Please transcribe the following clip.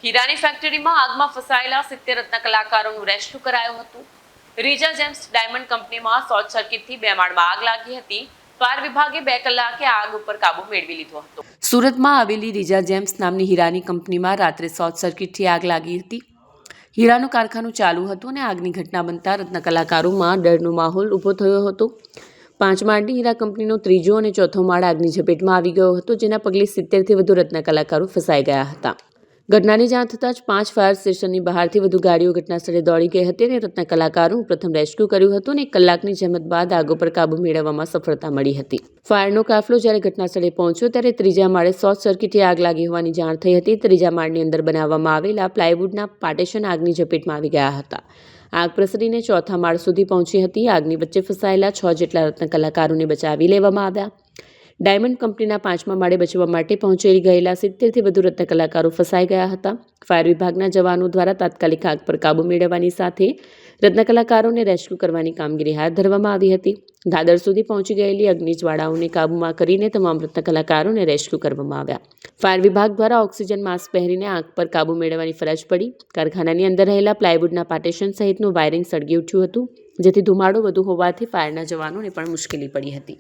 હીરાની ફેક્ટરીમાં આગમાં ફસાયેલા 70 રત્ન કલાકારોનું રેસ્ક્યુ કરાયું હતું। રીજા જેમ્સ ડાયમંડ કંપનીમાં શોર્ટ સર્કિટથી 2 માળમાં આગ લાગી હતી। ફાયર વિભાગે 2 કલાકે આગ ઉપર કાબુ મેળવી લીધો હતો। સુરતમાં આવેલી રીજા જેમ્સ નામની હીરાની કંપનીમાં રાત્રે શોર્ટ સર્કિટથી આગ લાગી હતી। હીરાનું કારખાનું ચાલુ હતું અને આગની ઘટના બનતા રત્ન કલાકારોમાં ડરનો માહોલ ઊભો થયો હતો। 5 માળની હીરા કંપનીનો ત્રીજો અને ચોથો માળ આગની ઝપેટમાં આવી ગયો હતો, જેના પગલે 70થી વધુ રત્ન કલાકારો ફસાઈ ગયા હતા। ઘટનાની જાણ થતાં જ 5 ફાયર સ્ટેશનની બહારથી વધુ ગાડીઓ ઘટનાસ્થળે દોડી ગઈ હતી અને રત્ન કલાકારોનું પ્રથમ રેસ્ક્યુ કર્યું હતું અને 1 કલાકની જહેમત બાદ આગ ઉપર કાબુ મેળવવામાં સફળતા મળી હતી। ફાયરનો કાફલો જ્યારે ઘટનાસ્થળે પહોંચ્યો ત્યારે ત્રીજા માળે શોર્ટ સર્કિટથી આગ લાગી હોવાની જાણ થઈ હતી। ત્રીજા માળની અંદર બનાવવામાં આવેલા પ્લાયવુડના પાર્ટીશન આગની ઝપેટમાં આવી ગયા હતા। આગ પ્રસરીને ચોથા માળ સુધી પહોંચી હતી। આગની વચ્ચે ફસાયેલા 6 જેટલા રત્ન કલાકારોને બચાવી લેવામાં આવ્યા। ડાયમંડ કંપનીના 5મા માળે બચવા માટે પહોંચી ગયેલા 70થી વધુ રત્ન કલાકારો ફસાઈ ગયા હતા। ફાયર વિભાગના જવાનો દ્વારા તાત્કાલિક આગ પર કાબુ મેળવવાની સાથે રત્ન કલાકારોને રેસ્ક્યુ કરવાની કામગીરી હાથ ધરવામાં આવી હતી। દાદર સુધી પહોંચી ગયેલી અગ્નિ જ્વાળાઓને કાબૂમાં કરીને તમામ રત્ન કલાકારોને રેસ્ક્યુ કરવામાં આવ્યા। ફાયર વિભાગ દ્વારા ઓક્સિજન માસ્ક પહેરીને આગ પર કાબુ મેળવવાની ફરજ પડી। કારખાનાની અંદર રહેલા પ્લાયવુડના પાર્ટીશન સહિતનું વાયરિંગ સળગી ઉઠ્યું હતું, જેથી ધુમાડો વધુ હોવાથી ફાયરના જવાનોને પણ મુશ્કેલી પડી હતી।